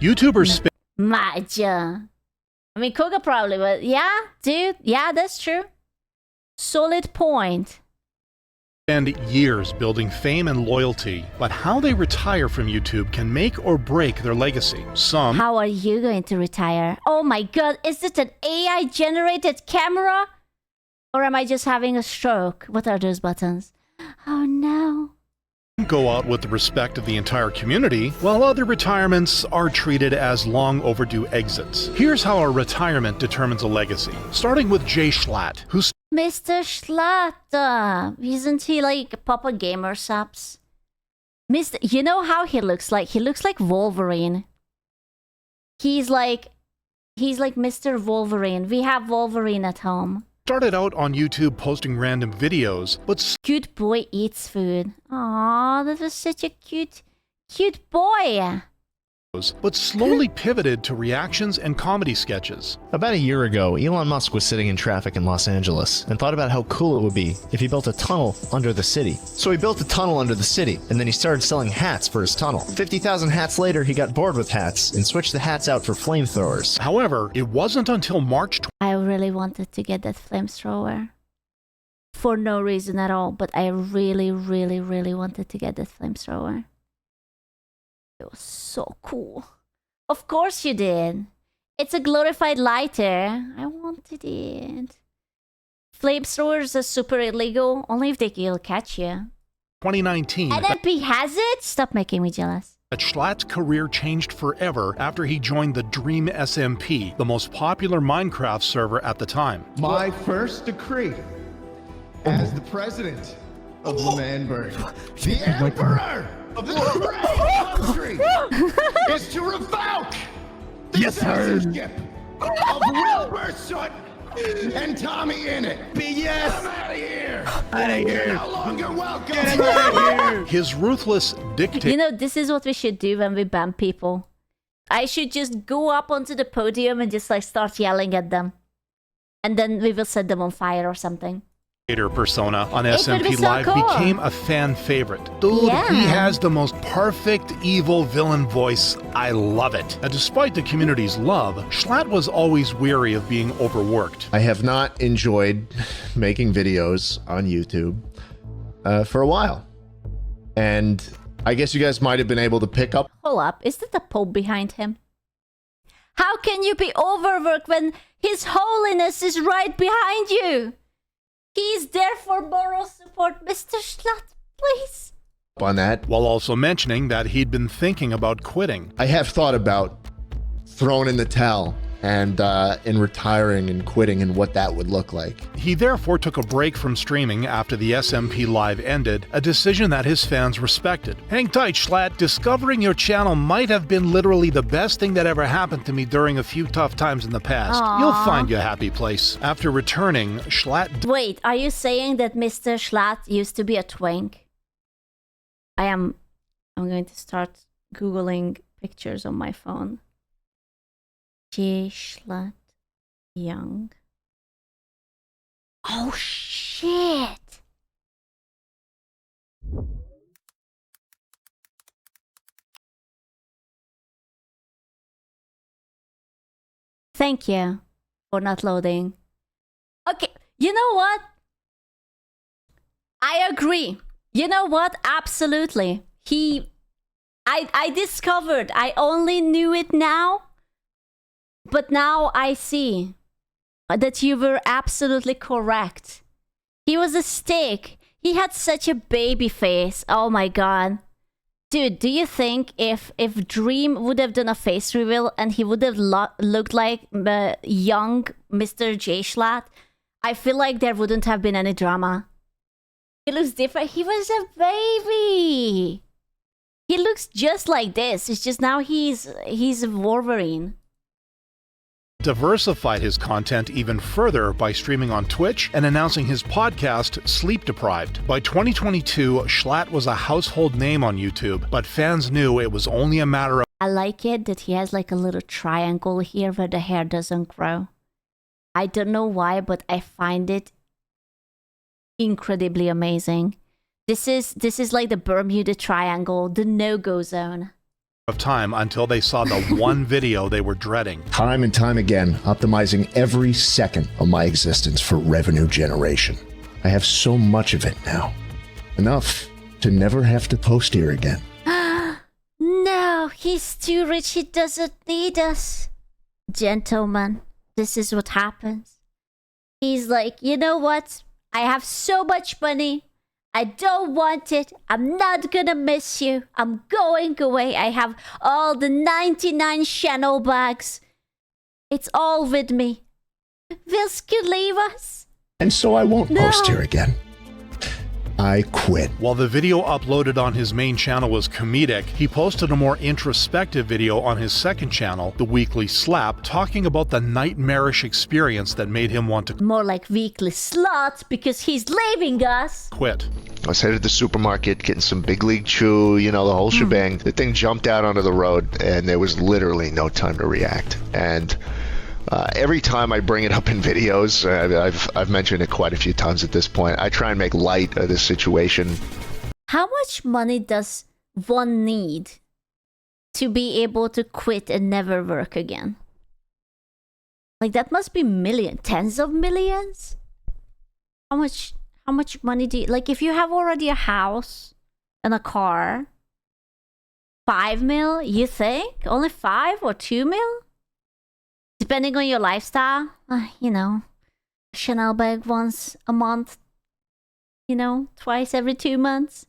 YouTubers spend Maja. I mean, Koga probably, but yeah, dude, yeah, that's true. Solid point. years building fame and loyalty, but how they retire from YouTube can make or break their legacy. Some How are you going to retire? Oh my god, is it an AI generated camera? Or am I just having a stroke? What are those buttons? Oh no. go out with the respect of the entire community, while other retirements are treated as long overdue exits. Here's how a retirement determines a legacy, starting with JSchlatt, who Mr. Schlatt, isn't he like Papa Gamer Subs? You know how he looks like? He looks like Wolverine. He's like Mr. Wolverine. We have Wolverine at home. started out on YouTube posting random videos, Cute boy eats food. Aww, that was such a cute boy. but slowly pivoted to reactions and comedy sketches. About a year ago, Elon Musk was sitting in traffic in Los Angeles and thought about how cool it would be if he built a tunnel under the city. So he built a tunnel under the city, and then he started selling hats for his tunnel. 50,000 hats later, he got bored with hats and switched the hats out for flamethrowers. However, it wasn't until March I really wanted to get that flamethrower. For no reason at all, but I really, really, really wanted to get that flamethrower. It was so cool. Of course you did. It's a glorified lighter. I wanted it. Flamethrowers are super illegal, only if they'll catch you. 2019, NMP has it? Stop making me jealous. Schlatt's career changed forever after he joined the Dream SMP, the most popular Minecraft server at the time. My first decree as the president of L'Manberg, the emperor of this great country, is to revoke the censorship of Wilbur Soot and Tommy Innit. BS! I'm out of here! Out of here! No longer welcome! Get him out of here! His ruthless dictatorship You know, this is what we should do when we ban people. I should just go up onto the podium and just like start yelling at them. And then we will set them on fire or something. persona on It would be SMP so Live cool. became a fan favorite. Dude, Yeah. he has the most perfect evil villain voice. I love it. And despite the community's love, Schlatt was always weary of being overworked. I have not enjoyed making videos on YouTube for a while. And I guess you guys might have been able to pick up. Hold up, is that the Pope behind him? How can you be overworked when His Holiness is right behind you? He's there for moral support, Mr. Schlatt, please. On that. While also mentioning that he'd been thinking about quitting. I have thought about throwing in the towel and retiring and quitting and what that would look like. He therefore took a break from streaming after the SMP Live ended, a decision that his fans respected. Hang tight, Schlatt. Discovering your channel might have been literally the best thing that ever happened to me during a few tough times in the past. Aww. You'll find your happy place. After returning, Schlatt Wait, are you saying that Mr. Schlatt used to be a twink? I'm going to start Googling pictures on my phone. JSchlatt young. Oh shit! Thank you for not loading. Okay, you know what? I agree. You know what? Absolutely. I discovered, I only knew it now. But now I see that you were absolutely correct. He was a stick. He had such a baby face. Oh my god. Dude, do you think if Dream would have done a face reveal and he would have looked like young Mr. JSchlatt, I feel like there wouldn't have been any drama. He looks different. He was a baby. He looks just like this. It's just now he's a Wolverine. diversified his content even further by streaming on Twitch and announcing his podcast, Sleep Deprived. By 2022, Schlatt was a household name on YouTube, but fans knew it was only a matter of I like it that he has like a little triangle here where the hair doesn't grow. I don't know why, but I find it incredibly amazing. This is like the Bermuda Triangle, the no-go zone. of time until they saw the one video they were dreading. Time and time again, optimizing every second of my existence for revenue generation. I have so much of it now. Enough to never have to post here again. No, he's too rich. He doesn't need us. Gentlemen, this is what happens. He's like, you know what? I have so much money. I don't want it. I'm not gonna miss you. I'm going away. I have all the 99 channel bags. It's all with me. Willst you leave us? And so I won't post No. here again. I quit. While the video uploaded on his main channel was comedic, he posted a more introspective video on his second channel, The Weekly Slap, talking about the nightmarish experience that made him want to More like weekly slot because he's leaving us. quit. I was headed to the supermarket, getting some Big League Chew, you know, the whole shebang. The thing jumped out onto the road, and there was literally no time to react. And every time I bring it up in videos, I've mentioned it quite a few times at this point, I try and make light of this situation. How much money does one need to be able to quit and never work again? Like, that must be tens of millions? How much money do you... Like, if you have already a house and a car, 5 mil, you think? Only 5 or 2 mil? Depending on your lifestyle, you know, Chanel bag once a month, you know, twice every 2 months.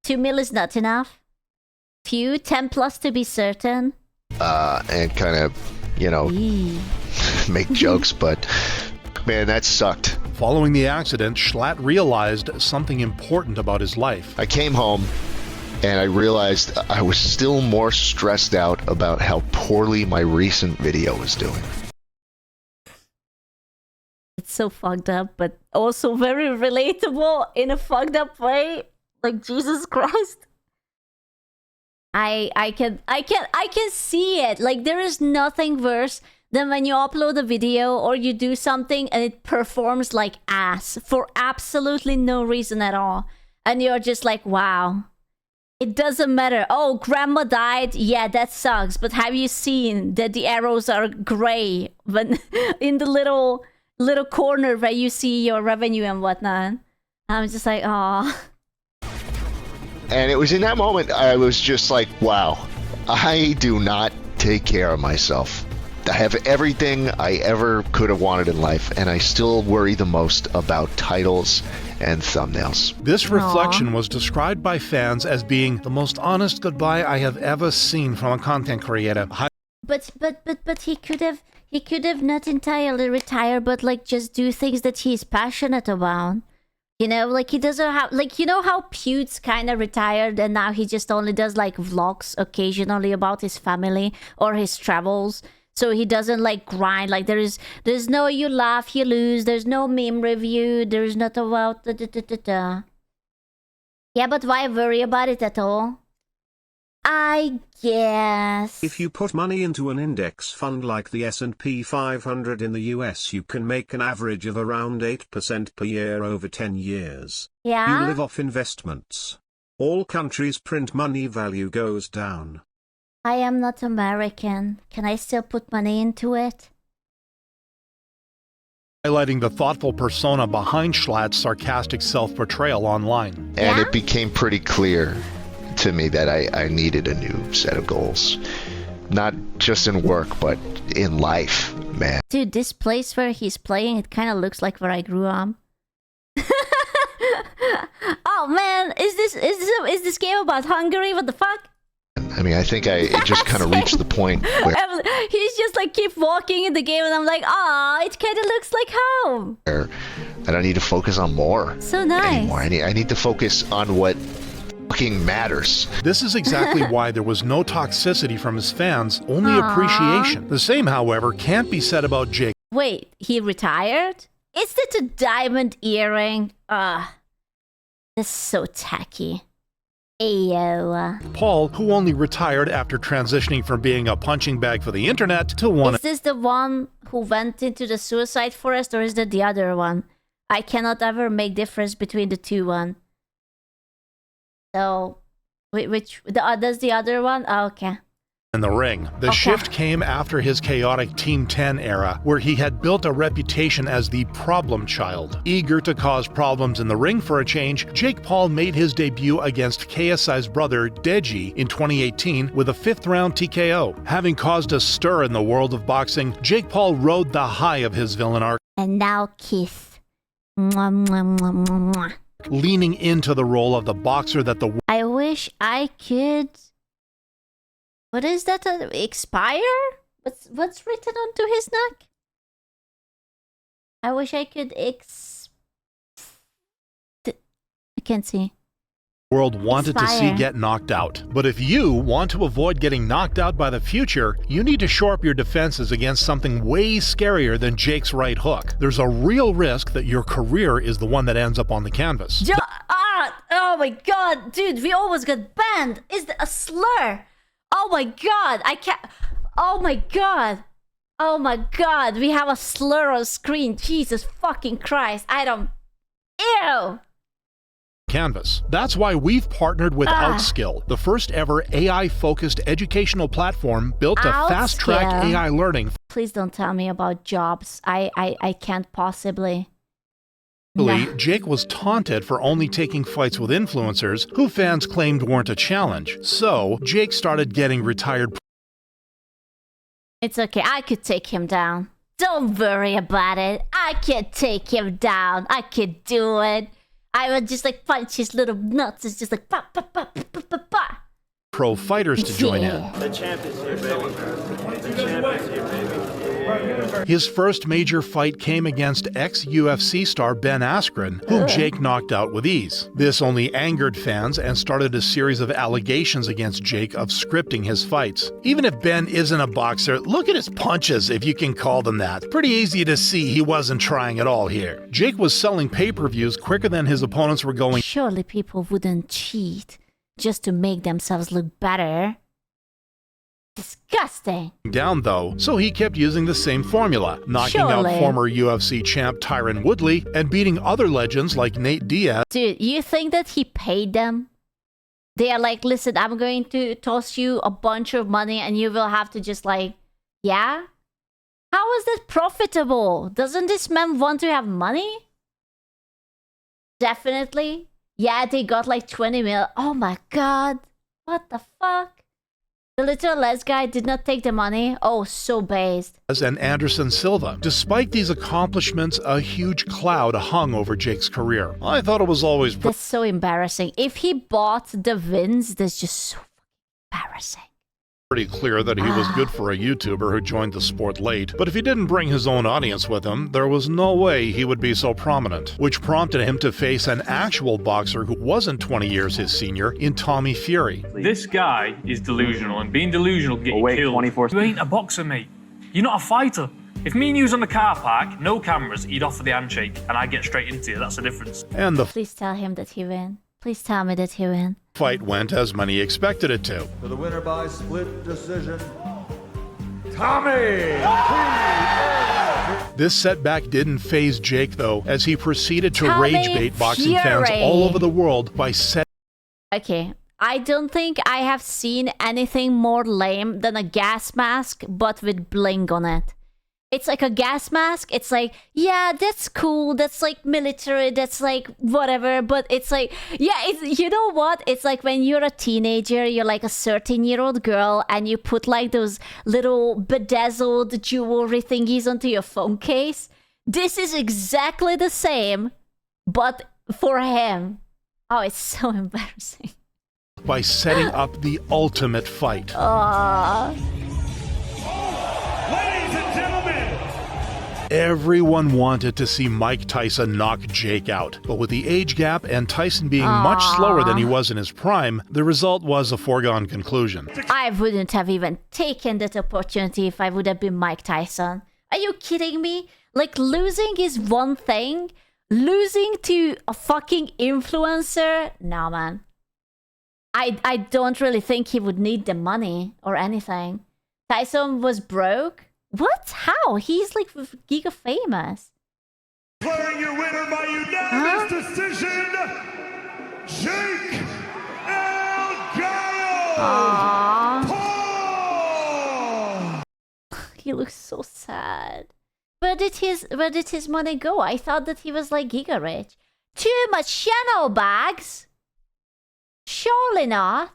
2 mil is not enough. Few, 10 plus to be certain. And kind of, you know, Eee. make jokes, but man, that sucked. Following the accident, JSchlatt realized something important about his life. I came home and I realized I was still more stressed out about how poorly my recent video was doing. It's so fucked up, but also very relatable in a fucked up way. Like, Jesus Christ. I can see it. Like, there is nothing worse than when you upload a video or you do something and it performs like ass for absolutely no reason at all. And you're just like, wow. It doesn't matter. Oh, grandma died. Yeah, that sucks. But have you seen that the arrows are gray when in the little corner where you see your revenue and whatnot? I'm just like, oh. And it was in that moment I was just like, wow, I do not take care of myself. I have everything I ever could have wanted in life, and I still worry the most about titles and thumbnails. This reflection was described by fans as being the most honest goodbye I have ever seen from a content creator. But he could have not entirely retired, but like just do things that he's passionate about. You know, like he doesn't have, like, you know how Pewds kind of retired and now he just only does like vlogs occasionally about his family or his travels. So he doesn't like grind. Like there's no you laugh, you lose. There's no meme review. There's not about Yeah, but why worry about it at all? I guess. If you put money into an index fund like the S&P 500 in the US, you can make an average of around 8% per year over 10 years. Yeah? You live off investments. All countries print money, value goes down. I am not American. Can I still put money into it? Highlighting the thoughtful persona behind JSchlatt's sarcastic self-portrayal online. And Yeah? it became pretty clear to me that I needed a new set of goals. Not just in work, but in life, man. Dude, this place where he's playing, it kind of looks like where I grew up. Oh man, is this game about Hungary? What the fuck? I mean, I think it just kind of reached the point where He's just like keep walking in the game and I'm like, ah, it kind of looks like home. I don't need to focus on more So nice. anymore. I need to focus on what fucking matters. This is exactly why there was no toxicity from his fans, only Aww. appreciation. The same, however, can't be said about Jake. Wait, he retired? Is that a diamond earring? That's so tacky. Ayo. Paul, who only retired after transitioning from being a punching bag for the internet to one. Is this the one who went into the suicide forest or is that the other one? I cannot ever make difference between the two one. So, which, that's the other one? Oh, okay. in the ring. The shift came after his chaotic Team 10 era, where he had built a reputation as the problem child. Eager to cause problems in the ring for a change, Jake Paul made his debut against KSI's brother Deji in 2018 with a 5th-round TKO. Having caused a stir in the world of boxing, Jake Paul rode the high of his villain arc. And now kiss. Mwah, mwah, mwah, mwah, mwah. Leaning into the role of the boxer that the I wish I could. What is that? Expire? What's written onto his neck? I wish I could I can't see. world wanted to see Expire. get knocked out. But if you want to avoid getting knocked out by the future, you need to shore up your defenses against something way scarier than Jake's right hook. There's a real risk that your career is the one that ends up on the canvas. Oh my god, dude, we almost got banned. Is that a slur? Oh my god, I can't. Oh my god. Oh my god, we have a slur on screen. Jesus fucking Christ. I don't. Ew. Canvas. That's why we've partnered with Outskill, the first ever AI-focused educational platform built to fast-track Outskill. AI learning. Please don't tell me about jobs. I can't possibly. Jake was taunted for only taking fights with influencers who fans claimed weren't a challenge. So, Jake started getting retired. It's okay, I could take him down. Don't worry about it. I can take him down. I can do it. I would just like punch his little nuts. It's just like pa pa pa pa pa pa pa. Pro fighters to join in. The champ is here, baby. The champ is here, baby. His first major fight came against ex-UFC star Ben Askren, whom Jake knocked out with ease. This only angered fans and started a series of allegations against Jake of scripting his fights. Even if Ben isn't a boxer, look at his punches, if you can call them that. Pretty easy to see he wasn't trying at all here. Jake was selling pay-per-views quicker than his opponents were going. Surely people wouldn't cheat just to make themselves look better. Disgusting. Down though, so he kept using the same formula, knocking out Surely. former UFC champ Tyron Woodley and beating other legends like Nate Diaz. Dude, you think that he paid them? They are like, listen, I'm going to toss you a bunch of money and you will have to just like, yeah? How is that profitable? Doesn't this man want to have money? Definitely. Yeah, they got like 20 mil. Oh my god. What the fuck? The little Les guy did not take the money. Oh, so based. And Anderson Silva. Despite these accomplishments, a huge cloud hung over Jake's career. I thought it was always That's so embarrassing. If he bought the wins, that's just so embarrassing. pretty clear that he was good for a YouTuber who joined the sport late, but if he didn't bring his own audience with him, there was no way he would be so prominent, which prompted him to face an actual boxer who wasn't 20 years his senior in Tommy Fury. This guy is delusional, and being delusional will get you killed. 24. You ain't a boxer, mate. You're not a fighter. If me and you was on the car park, no cameras, he'd offer the handshake, and I'd get straight into you. That's the difference. And the Please tell him that he win. Please tell me that he win. fight went as many expected it to. For the winner by split decision, Tommy! This setback didn't faze Jake, though, as he proceeded to Tommy rage bait boxing fans Fury. all over the world by setting Okay, I don't think I have seen anything more lame than a gas mask, but with bling on it. It's like a gas mask. It's like, yeah, that's cool. That's like military. That's like whatever. But it's like, yeah, it's, you know what? It's like when you're a teenager, you're like a 13-year-old girl, and you put like those little bedazzled jewelry thingies onto your phone case. This is exactly the same, but for him. Oh, it's so embarrassing. by setting up the ultimate fight. Ladies and gentlemen, Everyone wanted to see Mike Tyson knock Jake out, but with the age gap and Tyson being much slower than he was in his prime, the result was a foregone conclusion. I wouldn't have even taken that opportunity if I would have been Mike Tyson. Are you kidding me? Like, losing is one thing. Losing to a fucking influencer? No, man. I don't really think he would need the money or anything. Tyson was broke? What? How? He's like giga famous. declaring your winner by unanimous decision, Jake El Gallo! Aww. Paul! he looks so sad. Where did his money go? I thought that he was like giga rich. Too much channel bags? Surely not.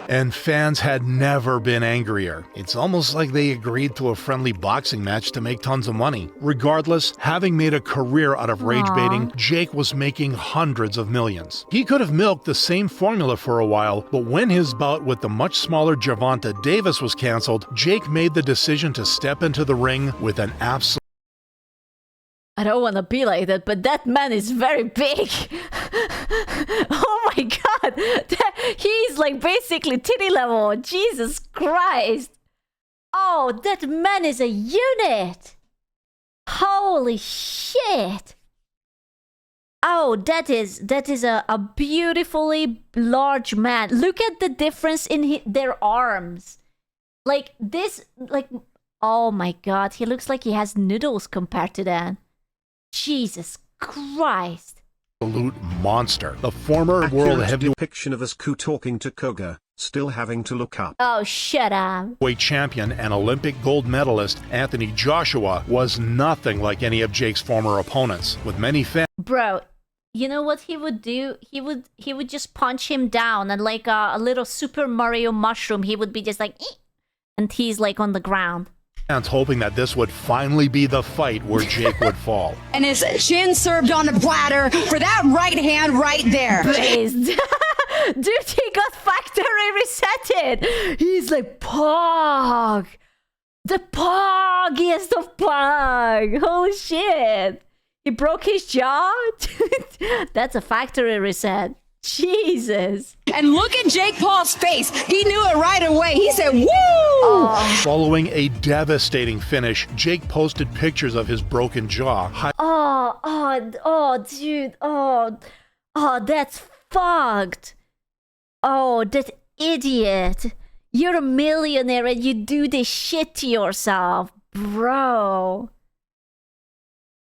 And fans had never been angrier. It's almost like they agreed to a friendly boxing match to make tons of money. Regardless, having made a career out of rage baiting, Jake was making hundreds of millions. He could have milked the same formula for a while, but when his bout with the much smaller Gervonta Davis was cancelled, Jake made the decision to step into the ring with an absolute... I don't want to be like that, but that man is very big. Oh my god. He's like basically titty level. Jesus Christ. Oh, that man is a unit. Holy shit. Oh, that is a beautifully large man. Look at the difference in their arms. Like this, like, oh my god. He looks like he has noodles compared to that. Jesus Christ. Absolute monster. The former world heavyweight depiction of Asku talking to Koga, still having to look up. Oh, shut up. champion and Olympic gold medalist Anthony Joshua was nothing like any of Jake's former opponents, with many fans. Bro, you know what he would do? He would just punch him down, and like a little Super Mario mushroom, he would be just like, "Eek," and he's like on the ground. Hoping that this would finally be the fight where Jake would fall. And his chin served on a platter for that right hand right there. Please. Dude, he got factory resetted. He's like, Pog. The poggiest of Pog. Holy shit. He broke his jaw? That's a factory reset. Jesus. And look at Jake Paul's face. He knew it right away. He said, woo! Oh. Following a devastating finish, Jake posted pictures of his broken jaw. Dude. Oh, that's fucked. Oh, that idiot. You're a millionaire and you do this shit to yourself, bro.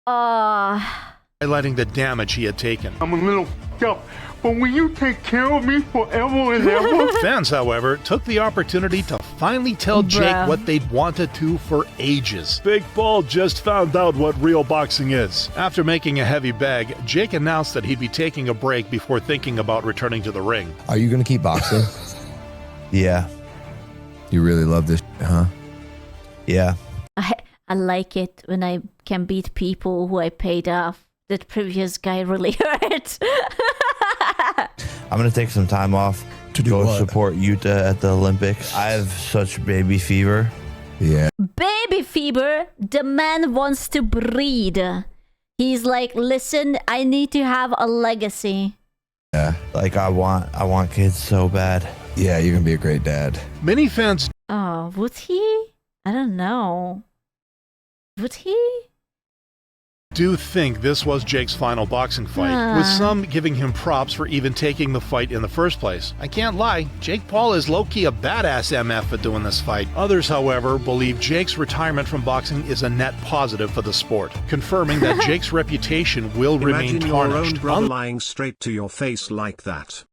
Highlighting the damage he had taken. I'm a little stuck, but will you take care of me forever and ever? Fans, however, took the opportunity to finally tell Jake what they'd wanted to for ages. Big Paul just found out what real boxing is. After making a heavy bag, Jake announced that he'd be taking a break before thinking about returning to the ring. Are you gonna keep boxing? Yeah. You really love this, huh? Yeah. I like it when I can beat people who I paid off. That previous guy really hurt. I'm gonna take some time off to go support Utah at the Olympics. I have such baby fever. Yeah. Baby fever? The man wants to breed. He's like, listen, I need to have a legacy. Yeah. Like I want kids so bad. Yeah, you're gonna be a great dad. Many fans... Oh, would he? I don't know. Would he? Do think this was Jake's final boxing fight, with some giving him props for even taking the fight in the first place. I can't lie, Jake Paul is low-key a badass MF for doing this fight. Others, however, believe Jake's retirement from boxing is a net positive for the sport, confirming that Jake's reputation will remain tarnished. tarnished. Imagine your own brother lying straight to your face like that.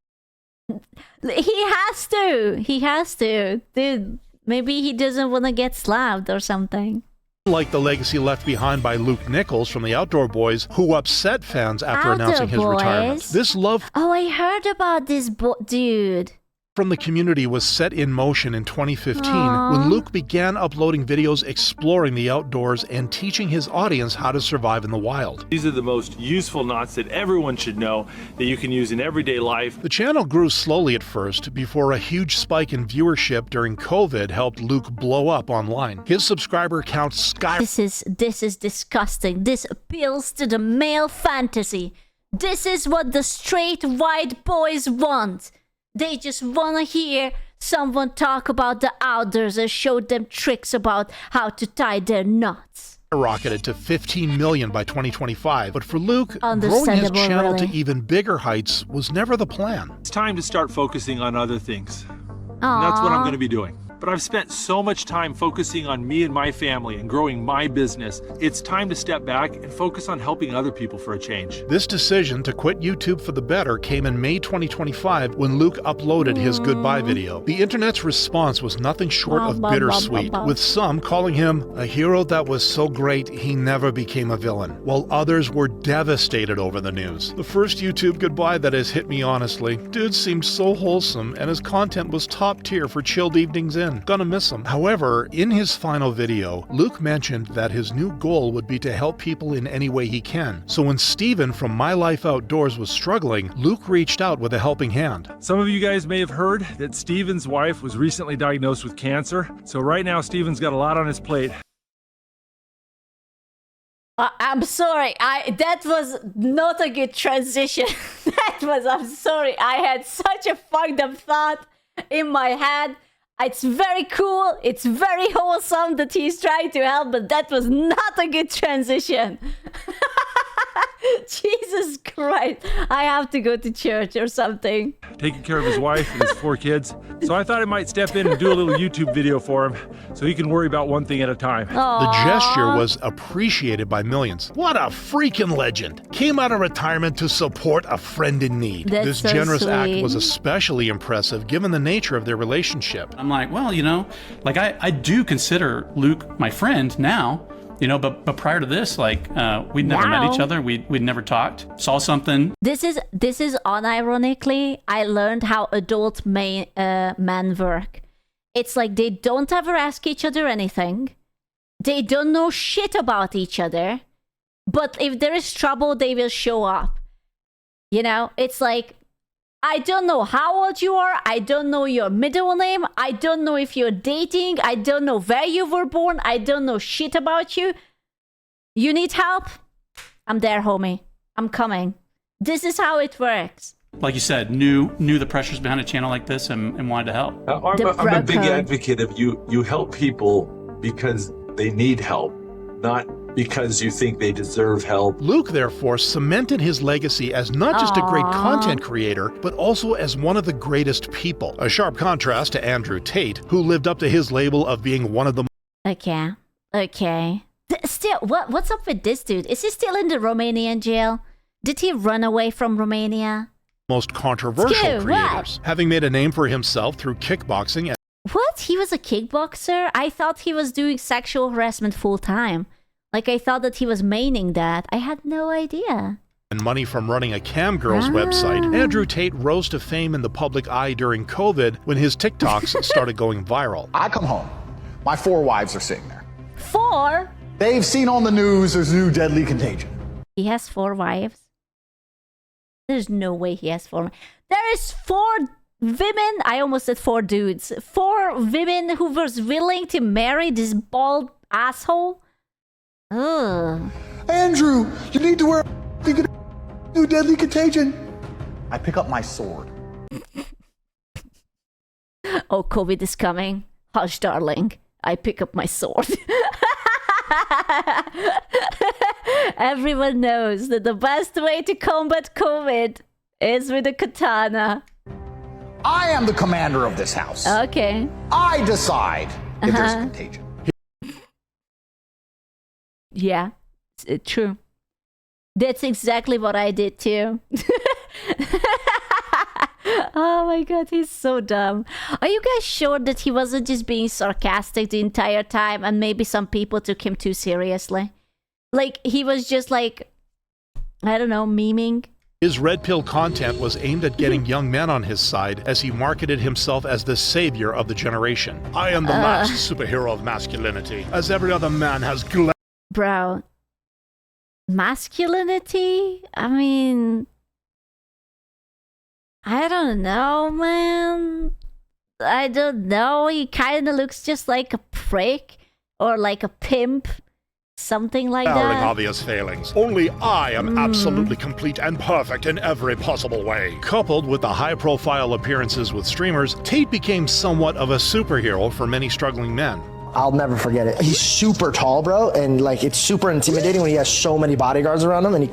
He has to. He has to. Dude, maybe he doesn't want to get slapped or something. Like the legacy left behind by Luke Nichols from the Outdoor Boys, who upset fans after announcing his retirement. This love... Oh, I heard about this dude. From the community was set in motion in 2015 when Luke began uploading videos exploring the outdoors and teaching his audience how to survive in the wild. These are the most useful knots that everyone should know that you can use in everyday life. The channel grew slowly at first before a huge spike in viewership during COVID helped Luke blow up online. His subscriber count skyrocketed. This is disgusting. This appeals to the male fantasy. This is what the straight white boys want. They just want to hear someone talk about the outdoors and show them tricks about how to tie their knots. Rocketed to 15 million by 2025, but for Luke, growing his channel to even bigger heights was never the plan. It's time to start focusing on other things. And that's what I'm going to be doing. but I've spent so much time focusing on me and my family and growing my business. It's time to step back and focus on helping other people for a change. This decision to quit YouTube for the better came in May 2025 when Luke uploaded his goodbye video. The internet's response was nothing short of bittersweet, with some calling him a hero that was so great he never became a villain, while others were devastated over the news. The first YouTube goodbye that has hit me honestly. Dude seemed so wholesome and his content was top tier for chilled evenings in. Gonna miss him. However, in his final video, Luke mentioned that his new goal would be to help people in any way he can. So when Steven from My Life Outdoors was struggling, Luke reached out with a helping hand. Some of you guys may have heard that Steven's wife was recently diagnosed with cancer. So right now, Steven's got a lot on his plate. I'm sorry, that was not a good transition. I'm sorry, I had such a fucked up thought in my head. It's very cool, it's very wholesome that he's trying to help, but that was not a good transition. Jesus Christ, I have to go to church or something. Taking care of his wife and his 4 kids. So I thought I might step in and do a little YouTube video for him so he can worry about one thing at a time. The gesture was appreciated by millions. What a freaking legend. Came out of retirement to support a friend in need. This so generous act sweet. was especially impressive given the nature of their relationship. I'm like, well, you know, like I do consider Luke my friend now. You know, but prior to this, like, we'd never met each other. We'd never talked. Saw something. This is unironically, I learned how adult men work. It's like they don't ever ask each other anything. They don't know shit about each other. But if there is trouble, they will show up. You know, it's like, I don't know how old you are. I don't know your middle name. I don't know if you're dating. I don't know where you were born. I don't know shit about you. You need help? I'm there, homie. I'm coming. This is how it works. Like you said, knew the pressures behind a channel like this and wanted to help. I'm a big advocate of you help people because they need help, not because you think they deserve help. Luke, therefore, cemented his legacy as not just a great content creator, but also as one of the greatest people. A sharp contrast to Andrew Tate, who lived up to his label of being one of the Okay. Still, what's up with this dude? Is he still in the Romanian jail? Did he run away from Romania? Most controversial creators, having made a name for himself through kickboxing. What? He was a kickboxer? I thought he was doing sexual harassment full time. Like, I thought that he was maining that. I had no idea. And money from running a cam girls website. Andrew Tate rose to fame in the public eye during COVID when his TikToks started going viral. I come home. My 4 wives are sitting there. 4? They've seen on the news there's a new deadly contagion. He has 4 wives? There's no way he has 4. There is 4 women. I almost said 4 dudes. 4 women who was willing to marry this bald asshole. Ugh. Andrew, you need to wear a new deadly contagion. I pick up my sword. Oh, COVID is coming. Hush, darling. I pick up my sword. Everyone knows that the best way to combat COVID is with a katana. I am the commander of this house. Okay. I decide if there's a contagion. Yeah, true. That's exactly what I did too. Oh my god, he's so dumb. Are you guys sure that he wasn't just being sarcastic the entire time and maybe some people took him too seriously? Like, he was just like, I don't know, memeing? His red pill content was aimed at getting young men on his side as he marketed himself as the savior of the generation. I am the last superhero of masculinity, as every other man has Bro, masculinity? I mean, I don't know, man. I don't know. He kind of looks just like a prick or like a pimp. Something like that. Obvious failings. Only I am absolutely complete and perfect in every possible way. Coupled with the high-profile appearances with streamers, Tate became somewhat of a superhero for many struggling men. I'll never forget it. He's super tall, bro, and like it's super intimidating when he has so many bodyguards around him. And he.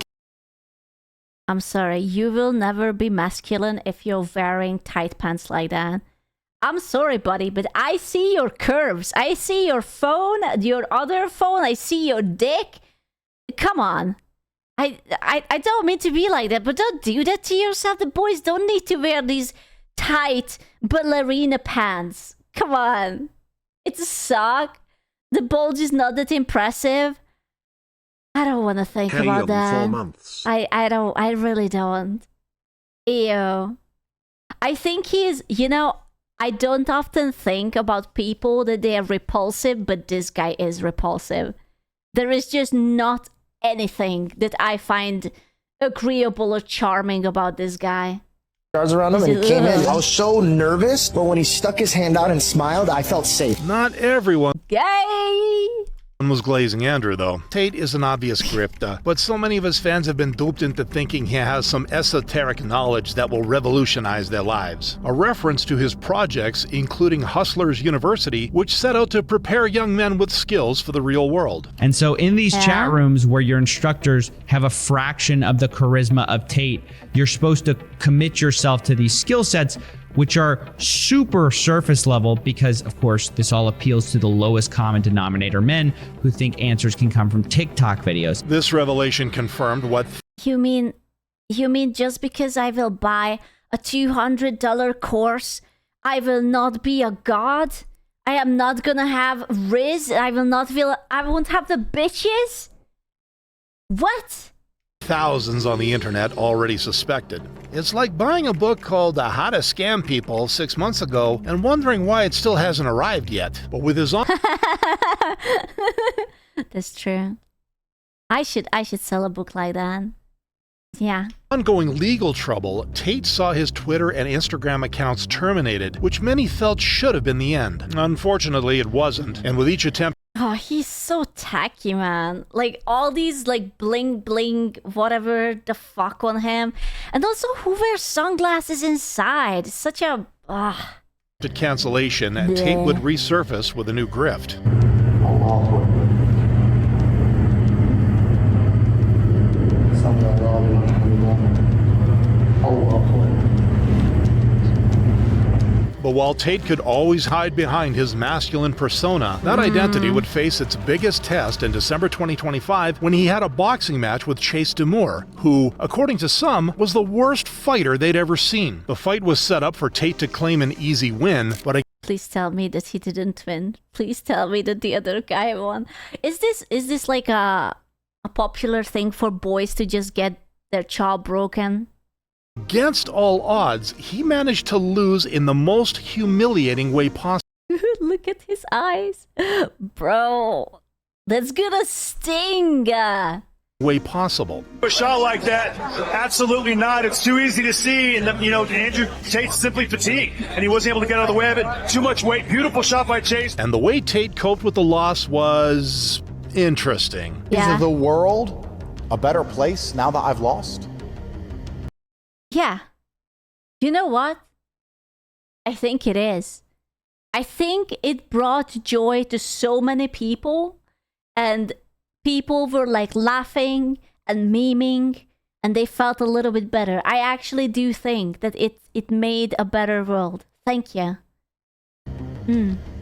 I'm sorry, you will never be masculine if you're wearing tight pants like that. I'm sorry, buddy, but I see your curves. I see your phone, your other phone. I see your dick. Come on. I don't mean to be like that, but don't do that to yourself. The boys don't need to wear these tight ballerina pants. Come on. It's a sock. The bulge is not that impressive. I don't want to think about that. 4 months. I really don't. Ew. I think he's, I don't often think about people that they are repulsive, but this guy is repulsive. There is just not anything that I find agreeable or charming about this guy. Guards around him and he came in. I was so nervous, but when he stuck his hand out and smiled, I felt safe. Not everyone Gay! was glazing Andrew, though. Tate is an obvious grifter, but so many of his fans have been duped into thinking he has some esoteric knowledge that will revolutionize their lives. A reference to his projects, including Hustlers University, which set out to prepare young men with skills for the real world. And so in these chat rooms where your instructors have a fraction of the charisma of Tate, you're supposed to commit yourself to these skill sets, which are super surface level because, of course, this all appeals to the lowest common denominator men who think answers can come from TikTok videos. This revelation confirmed what... You mean just because I will buy a $200 course, I will not be a god? I am not gonna have Riz? I won't have the bitches? What? Thousands on the internet already suspected. It's like buying a book called How to Scam People 6 months ago and wondering why it still hasn't arrived yet. But with his That's true. I should sell a book like that. Yeah. ongoing legal trouble, Tate saw his Twitter and Instagram accounts terminated, which many felt should have been the end. Unfortunately, it wasn't, and with each attempt... Oh, he's so tacky, man. Like, all these, like, bling bling, whatever the fuck on him. And also, who wears sunglasses inside? It's such a... cancellation, Tate would resurface with a new grift. But while Tate could always hide behind his masculine persona, that identity would face its biggest test in December 2025 when he had a boxing match with Chase Demore, who, according to some, was the worst fighter they'd ever seen. The fight was set up for Tate to claim an easy win, but Please tell me that he didn't win. Please tell me that the other guy won. Is this like a popular thing for boys to just get their jaw broken? against all odds, he managed to lose in the most humiliating way possible. Look at his eyes. Bro, that's gonna sting. Way possible. A shot like that, absolutely not. It's too easy to see, and Andrew Tate's simply fatigued, and he wasn't able to get out of the way of it. Too much weight. Beautiful shot by Chase. And the way Tate coped with the loss was interesting. Is the world a better place now that I've lost? Yeah. You know what? I think it is. I think it brought joy to so many people, and people were like laughing and memeing, and they felt a little bit better. I actually do think that it made a better world. Thank you.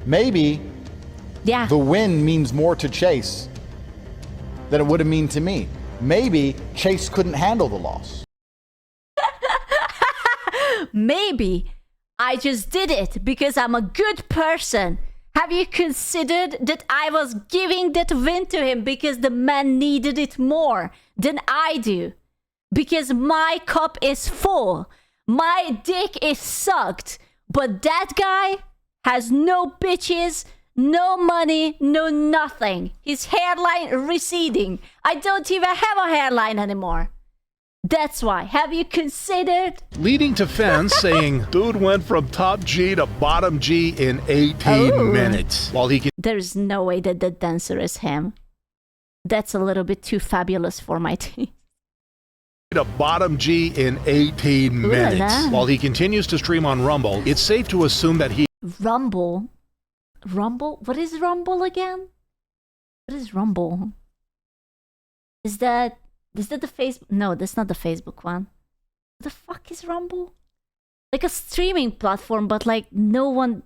Maybe the win means more to Chase than it would have mean to me. Maybe Chase couldn't handle the loss. Maybe I just did it because I'm a good person. Have you considered that I was giving that win to him because the man needed it more than I do? Because my cup is full. My dick is sucked. But that guy has no bitches, no money, no nothing. His hairline receding. I don't even have a hairline anymore. That's why. Have you considered? Leading to fans saying, dude went from top G to bottom G in 18 minutes. While he can... There's no way that the dancer is him. That's a little bit too fabulous for my taste. To bottom G in 18 minutes. While he continues to stream on Rumble, it's safe to assume that he... Rumble? Rumble? What is Rumble again? What is Rumble? Is that the Facebook? No, that's not the Facebook one. What the fuck is Rumble? like a streaming platform, but like no one,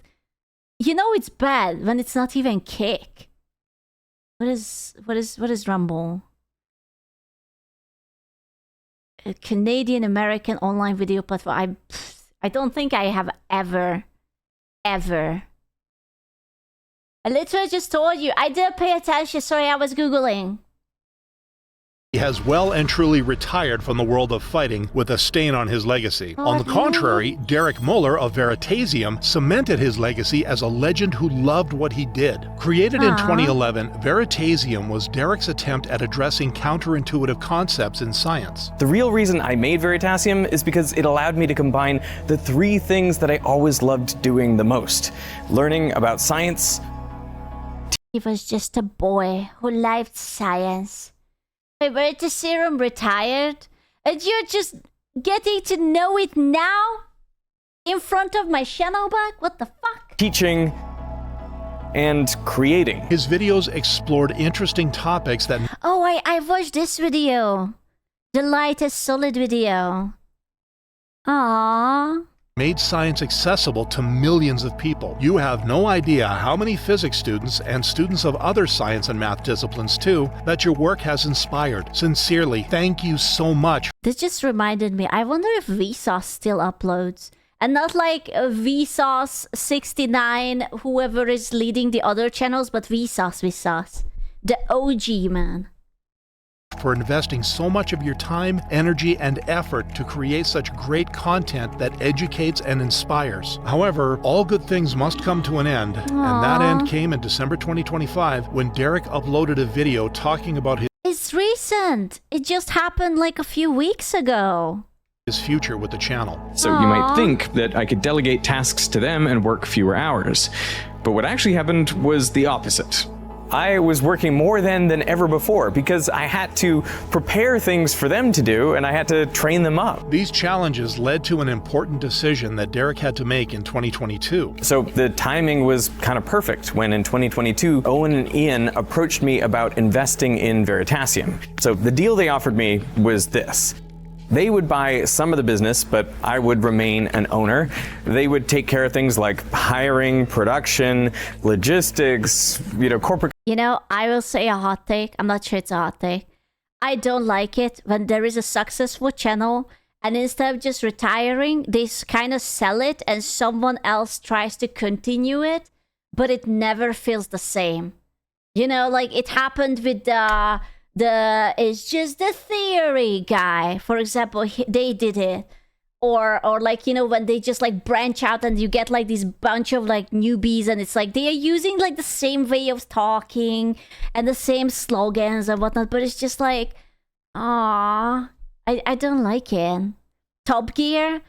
you know, it's bad when it's not even Kick. What is Rumble? A Canadian American online video platform. I don't think I have ever. I literally just told you. I didn't pay attention. Sorry, I was Googling. He has well and truly retired from the world of fighting with a stain on his legacy. On the contrary, Derek Muller of Veritasium cemented his legacy as a legend who loved what he did. Created in 2011, Veritasium was Derek's attempt at addressing counterintuitive concepts in science. The real reason I made Veritasium is because it allowed me to combine the three things that I always loved doing the most: learning about science. He was just a boy who liked science. Veritasium retired, and you're just getting to know it now? In front of my shadow bug? What the fuck? Teaching and creating. His videos explored interesting topics that... Oh, I watched this video. The light is solid video. Aww. Made science accessible to millions of people. You have no idea how many physics students and students of other science and math disciplines too that your work has inspired. Sincerely, thank you so much. This just reminded me, I wonder if Vsauce still uploads. And not like Vsauce69, whoever is leading the other channels, but Vsauce. The OG, man. For investing so much of your time, energy, and effort to create such great content that educates and inspires. However, all good things must come to an end, and that end came in December 2025 when Derek uploaded a video talking about It's recent. It just happened like a few weeks ago. His future with the channel. So you might think that I could delegate tasks to them and work fewer hours. But what actually happened was the opposite. I was working more than ever before because I had to prepare things for them to do and I had to train them up. These challenges led to an important decision that Derek had to make in 2022. So the timing was kind of perfect when in 2022, Owen and Ian approached me about investing in Veritasium. So the deal they offered me was this. They would buy some of the business, but I would remain an owner. They would take care of things like hiring, production, logistics, corporate. I will say a hot take. I'm not sure it's a hot take. I don't like it when there is a successful channel and instead of just retiring, they kind of sell it and someone else tries to continue it, but it never feels the same. Like it happened with the it's just the theory guy, for example. They did it, or like when they just like branch out and you get like this bunch of like newbies and it's like they are using like the same way of talking and the same slogans and whatnot, but it's just like, I don't like it. Top Gear,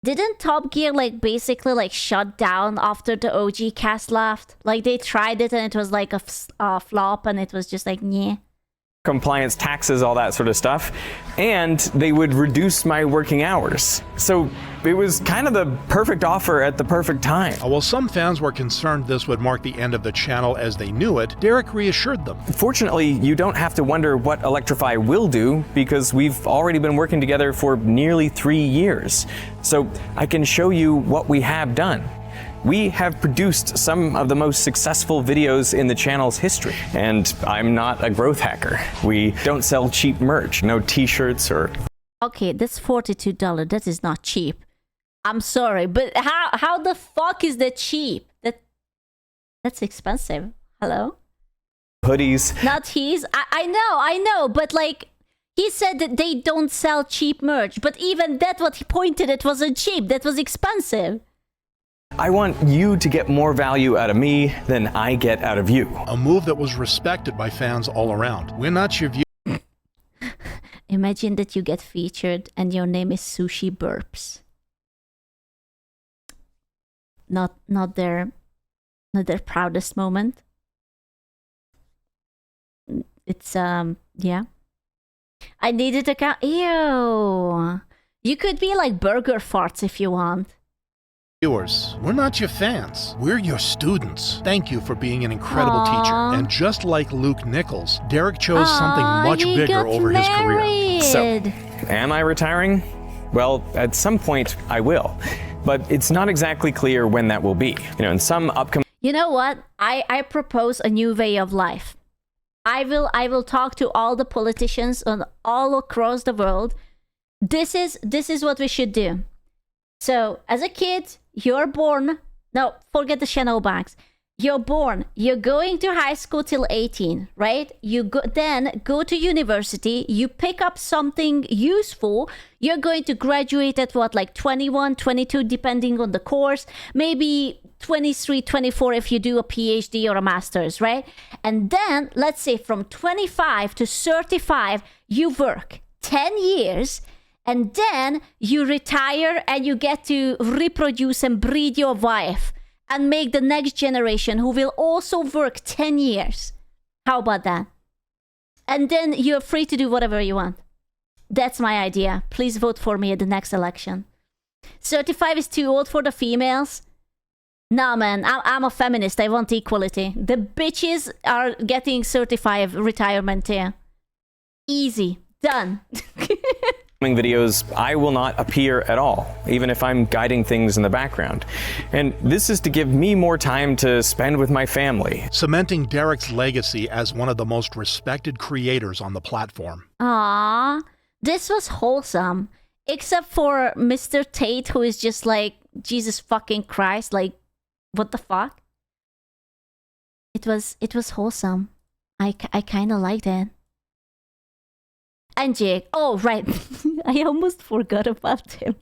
didn't Top Gear like basically like shut down after the OG cast left? Like they tried it and it was like a flop and it was just like yeah. Compliance, taxes, all that sort of stuff, and they would reduce my working hours. So it was kind of the perfect offer at the perfect time. While some fans were concerned this would mark the end of the channel as they knew it, Derek reassured them. Fortunately, you don't have to wonder what Electrify will do because we've already been working together for nearly 3 years. So I can show you what we have done. We have produced some of the most successful videos in the channel's history, and I'm not a growth hacker. We don't sell cheap merch, no t-shirts or... Okay, that's $42. That is not cheap. I'm sorry, but how the fuck is that cheap? That's expensive. Hello? Hoodies. Not his. I know, but like... He said that they don't sell cheap merch, but even that what he pointed at wasn't cheap. That was expensive. I want you to get more value out of me than I get out of you. A move that was respected by fans all around. We're not your view. Imagine that you get featured and your name is Sushi Burps. Not their proudest moment. It's yeah. I needed a ew. You could be like Burger Farts if you want. Viewers, we're not your fans. We're your students. Thank you for being an incredible teacher. And just like Luke Nichols, Derek chose something much bigger over his career. So, am I retiring? Well, at some point I will, but it's not exactly clear when that will be. In some upcoming... You know what? I propose a new way of life. I will talk to all the politicians all across the world. This is what we should do. So, as a kid, you're born... No, forget the Chanel bags. You're born. You're going to high school till 18, right? Then go to university. You pick up something useful. You're going to graduate at what, like 21, 22, depending on the course. Maybe 23, 24 if you do a PhD or a master's, right? And then, let's say from 25 to 35, you work 10 years. And then you retire and you get to reproduce and breed your wife and make the next generation who will also work 10 years. How about that? And then you're free to do whatever you want. That's my idea. Please vote for me at the next election. 35 is too old for the females. Nah, man, I'm a feminist. I want equality. The bitches are getting 35 retirement here. Easy. Done. videos, I will not appear at all, even if I'm guiding things in the background. And this is to give me more time to spend with my family. Cementing Derek's legacy as one of the most respected creators on the platform. Aww, this was wholesome. Except for Mr. Tate, who is just like, Jesus fucking Christ, like, what the fuck? It was wholesome. I kind of liked it. And Jake, oh right, I almost forgot about him.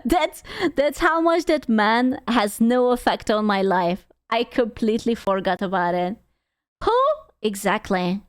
That's how much that man has no effect on my life. I completely forgot about it. Who? Exactly.